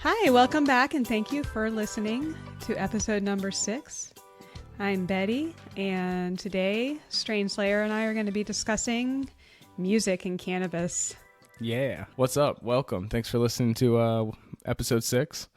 Hi, welcome back, and thank you for listening to episode number 6. I'm Betty, and today Strain Slayer and I are going to be discussing music and cannabis. Yeah. What's up? Welcome. Thanks for listening to episode 6.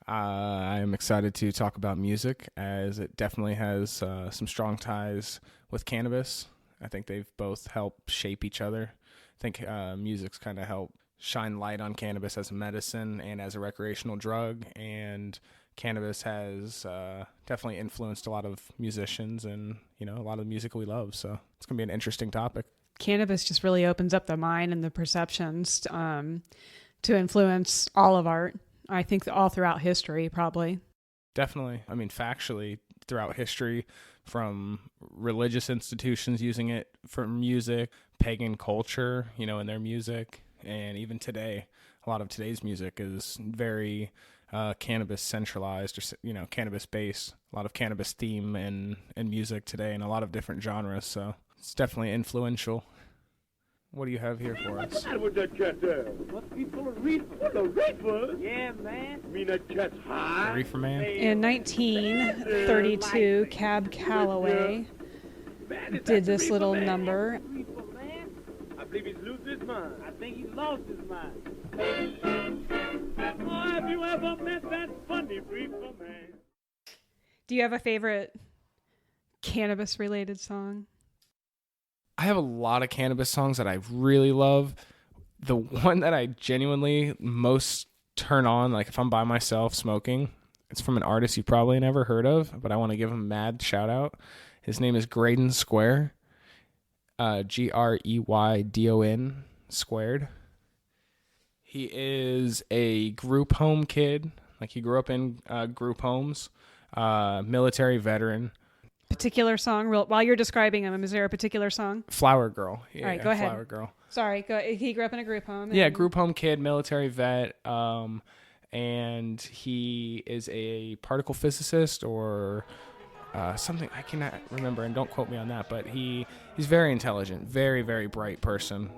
I'm excited to talk about music, as it definitely has some strong ties with cannabis. I think they've both helped shape each other. I think music's kind of helped shine light on cannabis as a medicine and as a recreational drug, and cannabis has definitely influenced a lot of musicians and, you know, a lot of the music we love. So it's going to be an interesting topic. Cannabis just really opens up the mind and the perceptions to influence all of art. I think all throughout history, probably. Definitely. I mean, factually, throughout history, from religious institutions using it for music, pagan culture, you know, in their music, and even today, a lot of today's music is very cannabis centralized, or, you know, cannabis based. A lot of cannabis theme and music today, in a lot of different genres. So it's definitely influential. What do you have here for us? With that cat there. Must be full of reefer. Full of reefer? Yeah, man. You mean that cat's high? Reefer Man? In 1932, Cab Calloway did this little number. I believe he's losing his mind. I think he's lost his mind. Oh, have you ever met that funny reefer man? Do you have a favorite cannabis-related song? I have a lot of cannabis songs that I really love. The one that I genuinely most turn on, like if I'm by myself smoking, it's from an artist you probably never heard of, but I want to give him a mad shout out. His name is Graydon Square. Greydon squared. He is a group home kid. Like, he grew up in group homes. Military veteran. Particular song? While you're describing him, is there a particular song? Flower Girl. Yeah, all right, go ahead. Flower Girl. Sorry, he grew up in a group home. Yeah, group home kid, military vet. And he is a particle physicist or something. I cannot remember, and don't quote me on that, but he's very intelligent, very, very bright person.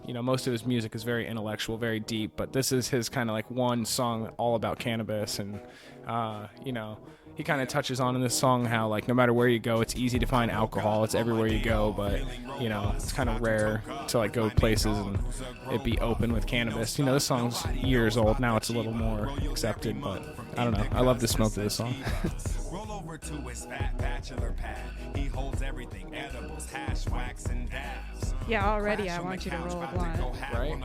You know, most of his music is very intellectual, very deep, but this is his kind of like one song all about cannabis. And, you know, he kind of touches on in this song how, like, no matter where you go, it's easy to find alcohol. It's everywhere you go, but, you know, it's kind of rare to, like, go places and it be open with cannabis. You know, this song's years old. Now it's a little more accepted, but I don't know. I love the smoke of this song. Roll over to his fat bachelor pad. He holds everything, edibles, hash, wax, and dabs. Yeah, already I want you to roll a blunt. Right?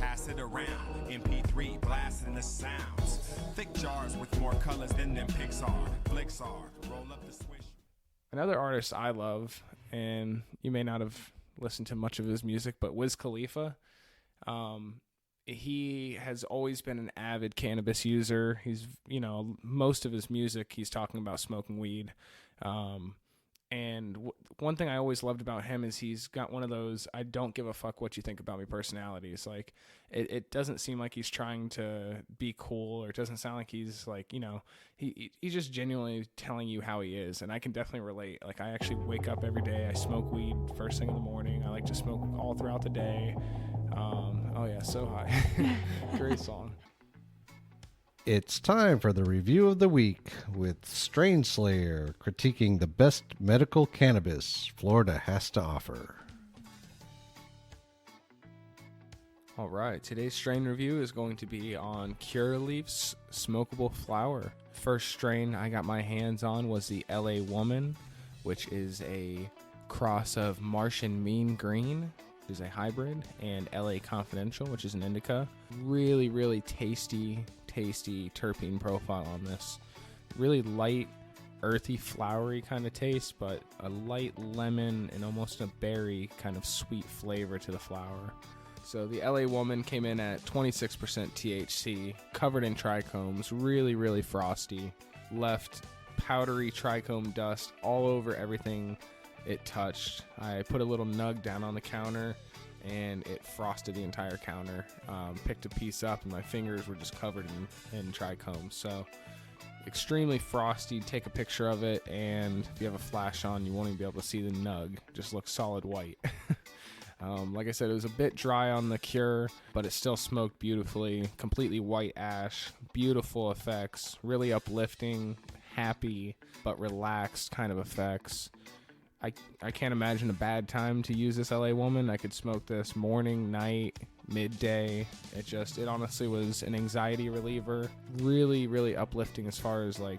Pass it around. MP3 blasting the sounds. Thick jars with more colors than them Pixar flicks are. Roll up the swish. Another artist I love, and you may not have listened to much of his music, but Wiz Khalifa. He has always been an avid cannabis user. He's, you know, most of his music, he's talking about smoking weed. And one thing I always loved about him is he's got one of those I don't give a fuck what you think about me personalities. Like, it doesn't seem like he's trying to be cool, or it doesn't sound like he's like, you know, he's just genuinely telling you how he is. And I can definitely relate. Like, I actually wake up every day. I smoke weed first thing in the morning. I like to smoke all throughout the day. Oh yeah, So High. Great song. It's time for the review of the week with Strain Slayer critiquing the best medical cannabis Florida has to offer. All right, today's strain review is going to be on Curaleaf's smokable flower. First strain I got my hands on was the LA Woman, which is a cross of Martian Mean Green, which is a hybrid, and LA Confidential, which is an indica. Really, really tasty terpene profile on this. Really light, earthy, flowery kind of taste, but a light lemon and almost a berry kind of sweet flavor to the flower. So the LA Woman came in at 26% THC, covered in trichomes, really, really frosty. Left powdery trichome dust all over everything it touched. I put a little nug down on the counter and it frosted the entire counter. Picked a piece up and my fingers were just covered in trichomes. So extremely frosty. Take a picture of it, and if you have a flash on, you won't even be able to see the nug. Just looks solid white. Like I said, it was a bit dry on the cure, but it still smoked beautifully. Completely white ash, beautiful effects, really uplifting, happy, but relaxed kind of effects. I can't imagine a bad time to use this LA Woman. I could smoke this morning, night, midday. It honestly was an anxiety reliever. Really, really uplifting as far as like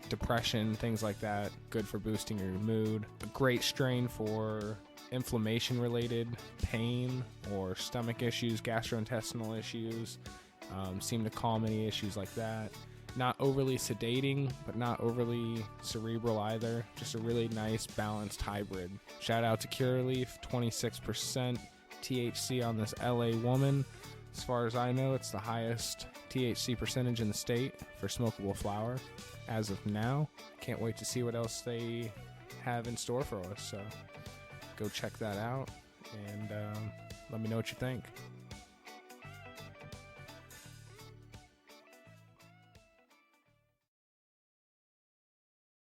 depression, things like that. Good for boosting your mood. A great strain for inflammation related pain or stomach issues, gastrointestinal issues. Seem to calm any issues like that. Not overly sedating, but not overly cerebral either. Just a really nice, balanced hybrid. Shout out to Curaleaf, 26% THC on this LA Woman. As far as I know, it's the highest THC percentage in the state for smokable flower as of now. Can't wait to see what else they have in store for us. So go check that out and let me know what you think.